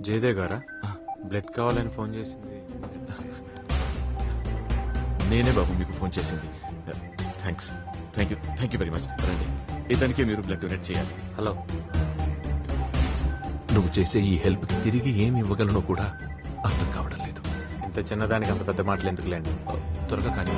జయదేవ్ గారా బ్లడ్ కావాలని ఫోన్ చేసింది. నేనే బాబు మీకు ఫోన్ చేసింది. Thanks, thank you very much. రండి, ఇతనికే మీరు బ్లడ్ డొనేట్ చేయాలి. హలో, నువ్వు చేసే ఈ హెల్ప్కి తిరిగి ఏమి ఇవ్వగలనో కూడా అర్థం కావడం లేదు. ఇంత చిన్నదానికి అంత పెద్ద మాటలు ఎందుకులేండి. త్వరగా కానీ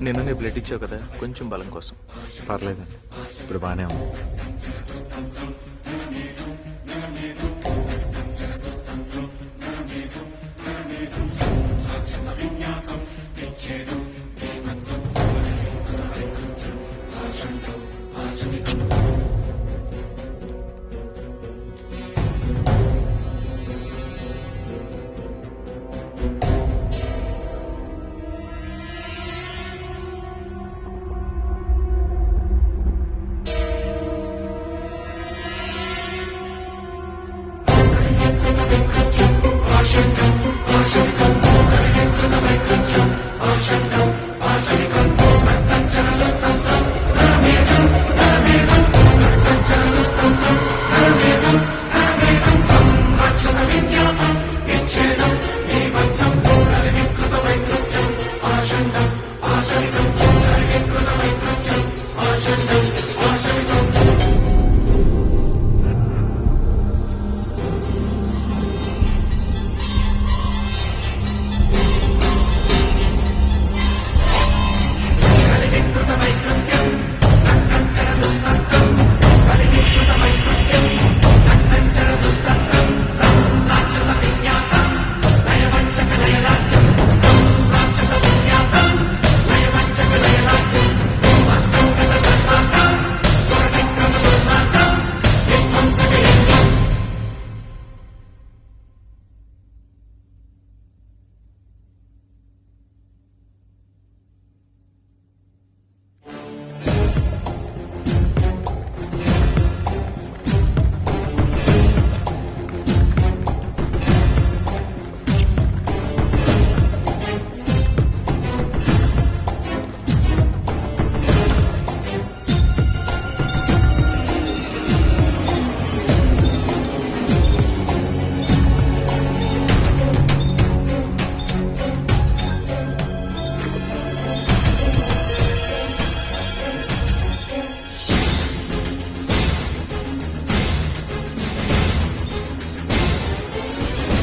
నిన్ననే బ్లడ్ ఇచ్చావు కదా, కొంచెం బలం కోసం. పర్లేదండి, ఇప్పుడు బాగానే ఉంది.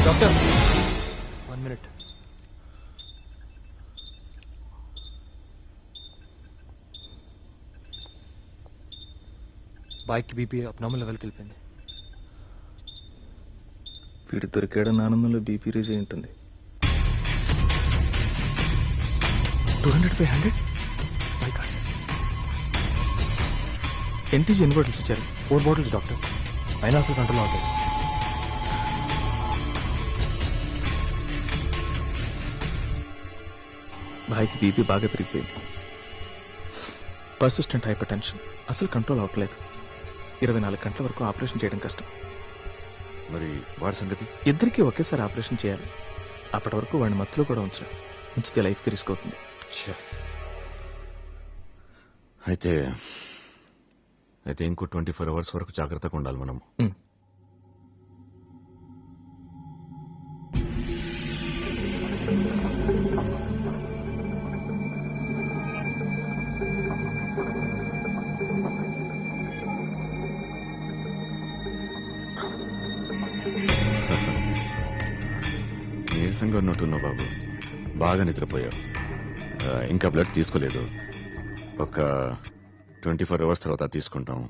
Doctor, 1 minute. బాయ్కి బీపీ అబ్నార్మల్ లెవెల్కి వెళ్ళిపోయింది. వీడు దొరికాడన్న ఆనందంలో బీపీ రేజ్ అయి ఉంటుంది. 200/100 మై గాడ్. ఎన్టీజీ ఎన్ని బాటిల్స్ ఇచ్చారు? 4 బాటిల్స్ డాక్టర్. అయినా అసలు కంట్రోల్ అవ్వలేదు. భాయ్కి బీపీ బాగా పెరిగిపోయింది. పర్సిస్టెంట్ హైపర్ టెన్షన్, అసలు కంట్రోల్ అవ్వట్లేదు. 24 గంటల వరకు ఆపరేషన్ చేయడం కష్టం. మరి వాడి సంగతి? ఇద్దరికీ ఒకేసారి ఆపరేషన్ చేయాలి. అప్పటి వరకు వాడిని మత్తులో కూడా ఉంచితే లైఫ్కి రిస్క్ అవుతుంది. అయితే ఇంకో 24 hours వరకు జాగ్రత్తగా ఉండాలి మనం. నీరసంగా ఉన్నట్టున్నావు బాబు, బాగా నిద్రపోయావు. ఇంకా బ్లడ్ తీసుకోలేదు. ఒక 24 hours తర్వాత తీసుకుంటాం.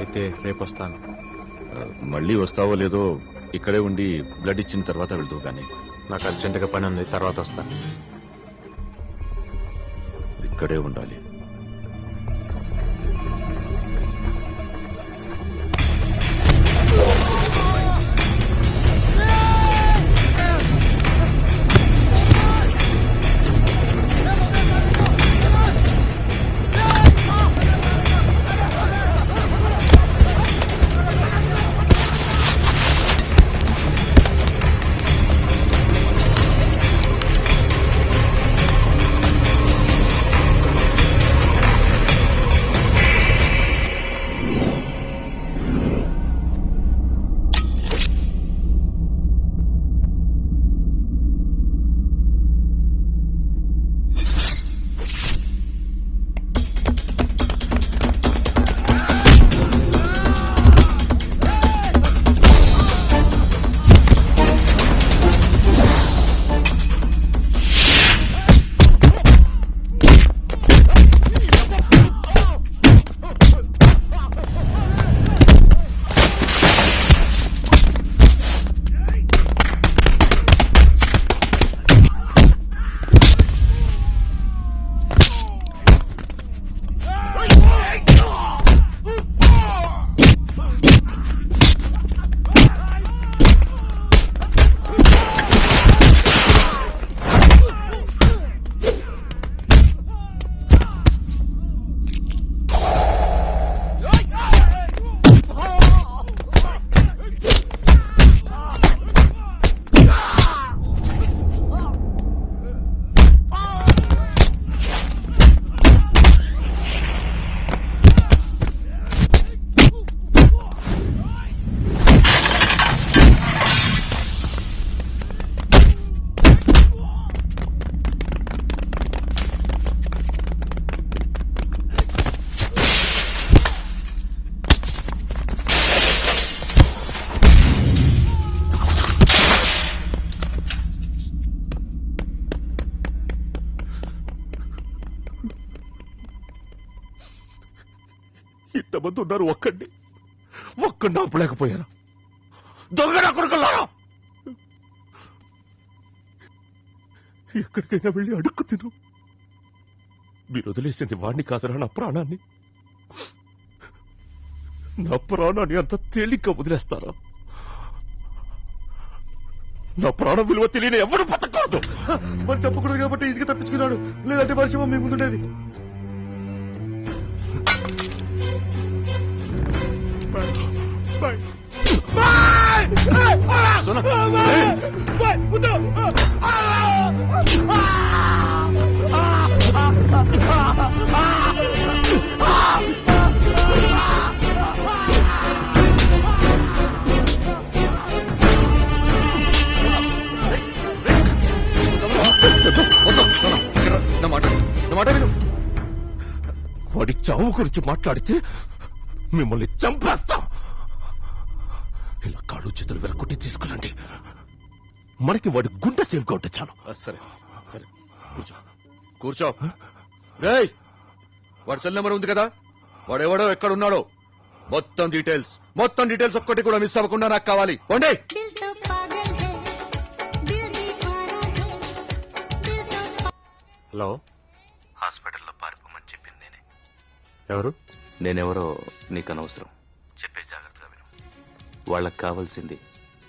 అయితే రేపు వస్తాను. మళ్ళీ వస్తావో లేదో ఇక్కడే ఉండి బ్లడ్ ఇచ్చిన తర్వాత వెళ్తూ కానీ. నాకు అర్జెంటుగా పని ఉంది, తర్వాత వస్తాను. ఇక్కడే ఉండాలి. ఇంతమంది ఉన్నారు, ఒక్కడిని ఆపలేకపోయారా? దొంగ కొడుకులారా! ఎక్కడికైనా వెళ్ళి అడుక్కు తిను. మీరు వదిలేసింది వాణ్ణి కాదరా, నా ప్రాణాన్ని అంత తేలిగ్గా వదిలేస్తారా? నా ప్రాణం విలువ తెలియని ఎవరు బతకూడదు. మరి చెప్పకూడదు కాబట్టి ఈజీగా తప్పించుకున్నాడు, లేదంటే వర్షం మీ ముందుండేది. నా మాట విను. వాడి చావు గురించి మాట్లాడితే మిమ్మల్ని చంపేస్తా. ఇలా కాళ్ళు చేతులు వెరకొట్టి తీసుకురండి. మనకి వాడి గుండె సేఫ్గా ఉంటే చాలు. సరే సరే, కూర్చో. రేయ్, వాడి సెల్ నెంబర్ ఉంది కదా, వాడెవడో ఎక్కడున్నాడో మొత్తం డీటెయిల్స్ ఒక్కటి కూడా మిస్ అవ్వకుండా నాకు కావాలి. పోండి. दिल तो पागल है दिल दीवाना है दिल तो హలో, హాస్పిటల్లో పారిపోమని చెప్పింది నేనే. ఎవరు? నేనెవరో నీకు అనవసరం. చెప్పే జాగ్రత్తగా విను. వాళ్ళకి కావాల్సింది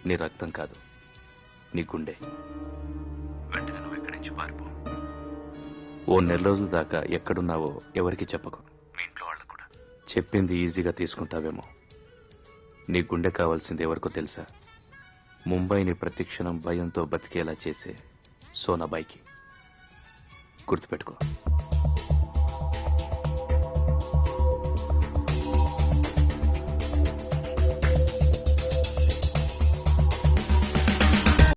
నీ రక్తం కాదు, నీ గుండె. వెంటనే నువ్వు ఇక్కడి నుంచి పారిపో. ఓ నెల రోజుల దాకా ఎక్కడున్నావో ఎవరికి చెప్పకు, మీ ఇంట్లో వాళ్ళకు కూడా. చెప్పింది ఈజీగా తీసుకుంటావేమో. నీ గుండె కావాల్సింది ఎవరికో తెలుసా? ముంబైని ప్రతిక్షణం భయంతో బతికేలా చేసే సోనాబాయికి. గుర్తుపెట్టుకో.